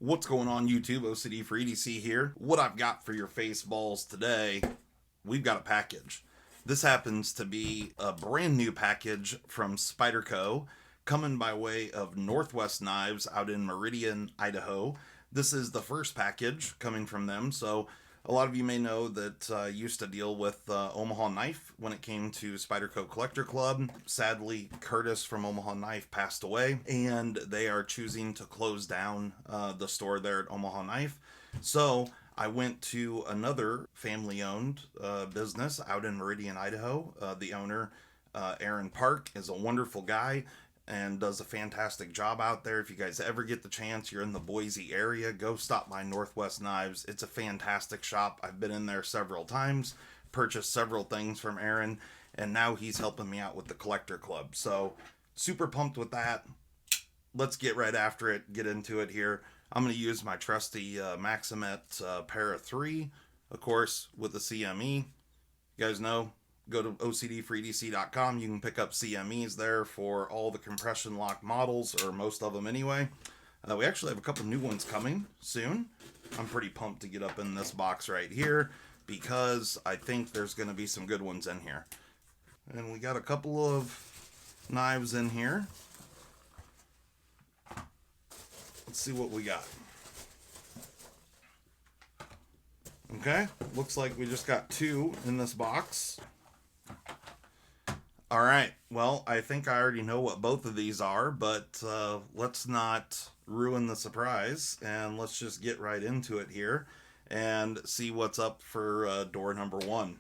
What's going on YouTube? OCD for EDC here. What I've got for your face balls today, we've got a package. This happens to be a brand new package from Spyderco, coming by way of Northwest Knives out in Meridian, Idaho. This is the first package coming from them, so a lot of you may know that I used to deal with Omaha Knife when it came to Spyderco Collector Club. Sadly, Curtis from Omaha Knife passed away, and they are choosing to close down the store there at Omaha Knife. So I went to another family-owned business out in Meridian, Idaho. The owner, Aaron Park, is a wonderful guy and does a fantastic job out there. If you guys ever get the chance, you're in the Boise area, go stop by Northwest Knives. It's a fantastic shop. I've been in there several times, purchased several things from Aaron, and now he's helping me out with the Collector Club. So super pumped with that. Let's get right after it, get into it here. I'm going to use my trusty Maximet Para 3, of course, with the CME. You guys know, go to ocdforedc.com. You can pick up CMEs there for all the compression lock models, or most of them anyway. We actually have a couple new ones coming soon. I'm pretty pumped to get up in this box right here because I think there's going to be some good ones in here. And we got a couple of knives in here. Let's see what we got. Okay, looks like we just got two in this box. All right, well, I think I already know what both of these are, but let's not ruin the surprise, and let's just get right into it here and see what's up for door number one.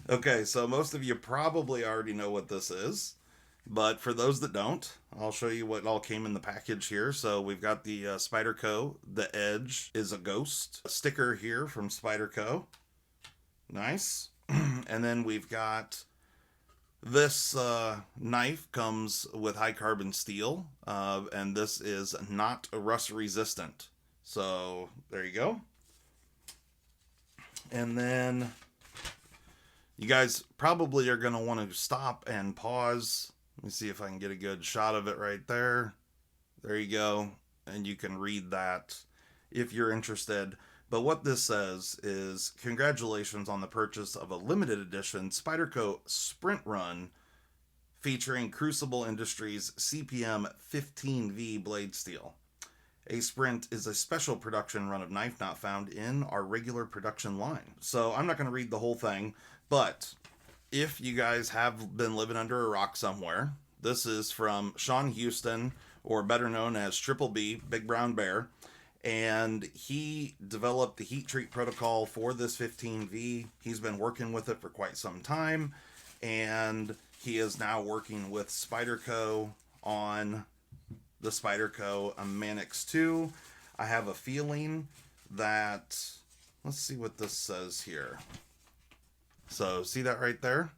Okay, so most of you probably already know what this is, but for those that don't, I'll show you what all came in the package here. So we've got the Spyderco. The edge is a ghost sticker here from Spyderco. Nice. And then we've got this knife comes with high carbon steel, and this is not rust resistant. So there you go. And then you guys probably are going to want to stop and pause. Let me see if I can get a good shot of it right there. There you go. And you can read that if you're interested. But what this says is, congratulations on the purchase of a limited edition Spyderco Sprint Run featuring Crucible Industries CPM 15V blade steel. A Sprint is a special production run of knife not found in our regular production line. So I'm not going to read the whole thing, but if you guys have been living under a rock somewhere, this is from Sean Houston, or better known as Triple B, Big Brown Bear. And he developed the heat treat protocol for this 15V. He's been working with it for quite some time, and he is now working with Spyderco on the Spyderco Manix 2. I have a feeling that, let's see what this says here. So see that right there?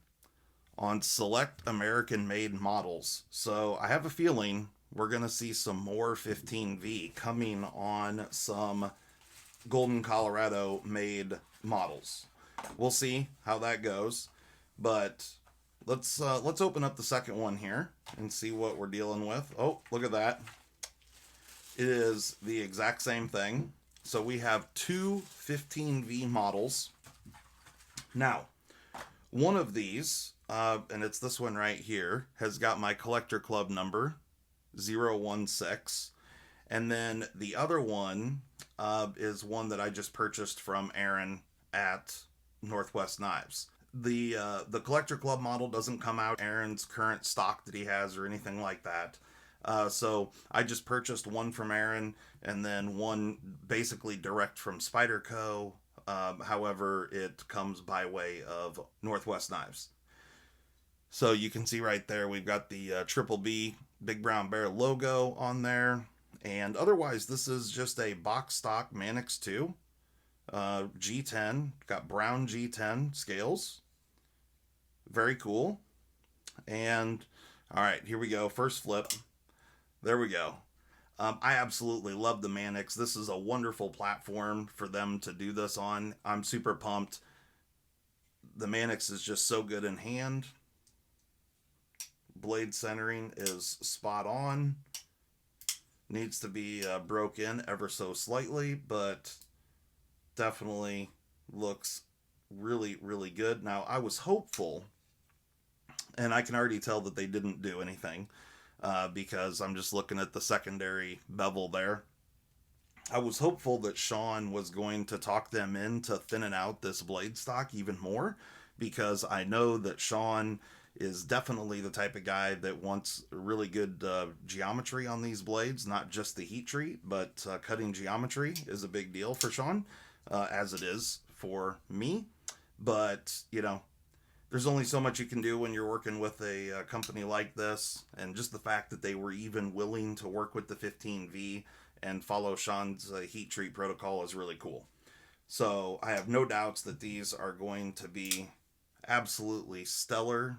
On select American-made models. So I have a feeling we're going to see some more 15V coming on some Golden, Colorado made models. We'll see how that goes, but let's open up the second one here and see what we're dealing with. Oh, look at that. It is the exact same thing. So we have two 15V models. Now, one of these, and it's this one right here, has got my Collector Club number, 016, and then the other one is one that I just purchased from Aaron at Northwest Knives. The Collector Club model doesn't come out Aaron's current stock that he has or anything like that. So I just purchased one from Aaron and then one basically direct from Spyderco. However, it comes by way of Northwest Knives. So you can see right there, we've got the Triple B Big Brown Bear logo on there. And otherwise, this is just a box stock Manix 2 G10. Got brown G10 scales. Very cool. And all right, here we go. First flip. There we go. I absolutely love the Manix. This is a wonderful platform for them to do this on. I'm super pumped. The Manix is just so good in hand. blade centering is spot on. Needs to be broke in ever so slightly, but definitely looks really, really good. Now, I was hopeful, and I can already tell that they didn't do anything because I'm just looking at the secondary bevel there. I was hopeful that Sean was going to talk them into thinning out this blade stock even more, because I know that Sean is definitely the type of guy that wants really good geometry on these blades, not just the heat treat, but cutting geometry is a big deal for Sean, as it is for me. But, you know, there's only so much you can do when you're working with a company like this, and just the fact that they were even willing to work with the 15V and follow Sean's heat treat protocol is really cool. So I have no doubts that these are going to be absolutely stellar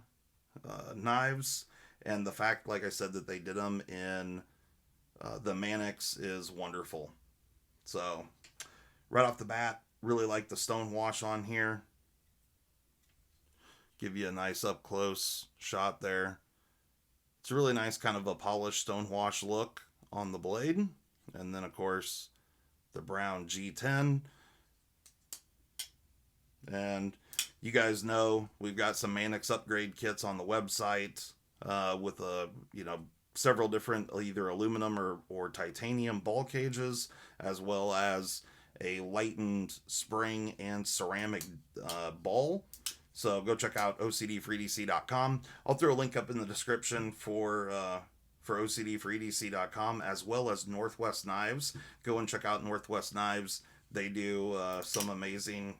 knives, and the fact, like I said, that they did them in the Manix is wonderful. So right off the bat, really like the stone wash on here. Give you a nice up close shot there. It's a really nice kind of a polished stone wash look on the blade. And then, of course, the brown G10. And you guys know we've got some Manix upgrade kits on the website with several different either aluminum or titanium ball cages, as well as a lightened spring and ceramic ball. So go check out OCD4EDC.com. I'll throw a link up in the description for OCD4EDC.com, as well as Northwest Knives. Go and check out Northwest Knives. They do some amazing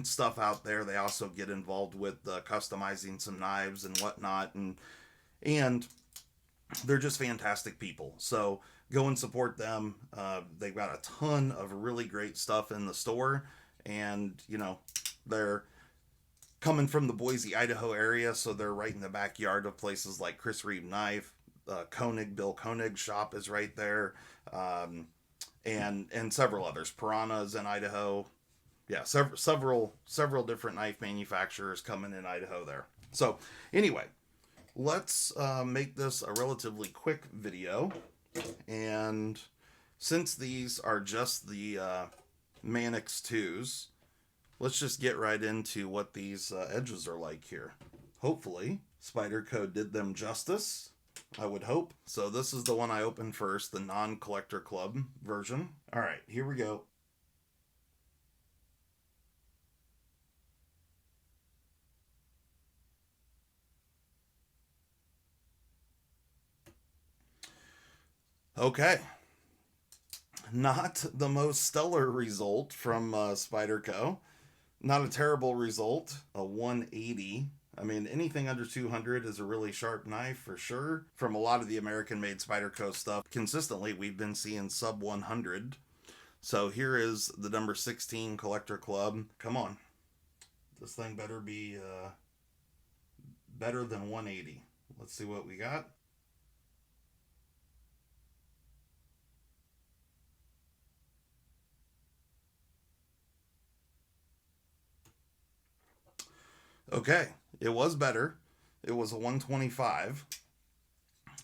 stuff out there. They also get involved with customizing some knives and whatnot, and they're just fantastic people. So go and support them. They've got a ton of really great stuff in the store, and you know, they're coming from the Boise, Idaho area, so they're right in the backyard of places like Chris Reeve Knife. Bill Koenig's shop is right there, and several others. Piranha's in Idaho. Yeah, several different knife manufacturers coming in Idaho there. So anyway, let's make this a relatively quick video. And since these are just the Manix 2s, let's just get right into what these edges are like here. Hopefully, Spyderco did them justice. I would hope. So this is the one I opened first, the non-collector club version. All right, here we go. Okay. Not the most stellar result from Spyderco. Not a terrible result. A 180. I mean, anything under 200 is a really sharp knife for sure. From a lot of the American-made Spyderco stuff, consistently we've been seeing sub 100. So here is the number 16 Collector Club. Come on. This thing better be better than 180. Let's see what we got. Okay, it was better. It was a 125.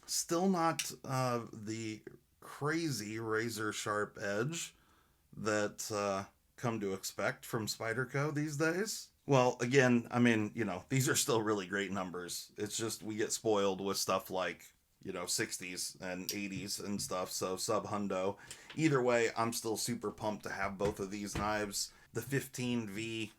Still not the crazy razor sharp edge that come to expect from Spyderco these days. Well, again, I mean, you know, these are still really great numbers. It's just we get spoiled with stuff like, you know, 60s and 80s and stuff, so sub hundo. Either way, I'm still super pumped to have both of these knives. The 15V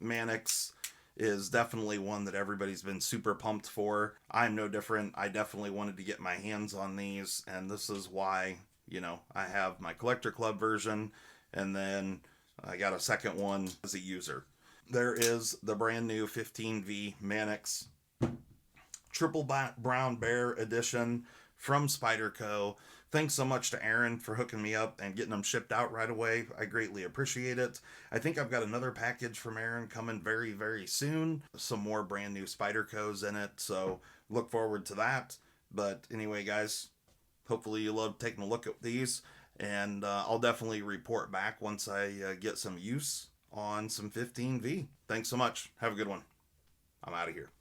Manix is definitely one that everybody's been super pumped for. I'm no different. I definitely wanted to get my hands on these, and this is why, you know, I have my Collector Club version, and then I got a second one as a user. There is the brand new 15V Manix Triple Brown Bear Edition from Spyderco. Thanks so much to Aaron for hooking me up and getting them shipped out right away. I greatly appreciate it. I think I've got another package from Aaron coming very, very soon. Some more brand new Spydercos in it, so look forward to that. But anyway, guys, hopefully you love taking a look at these, and I'll definitely report back once I get some use on some 15V. Thanks so much. Have a good one. I'm out of here.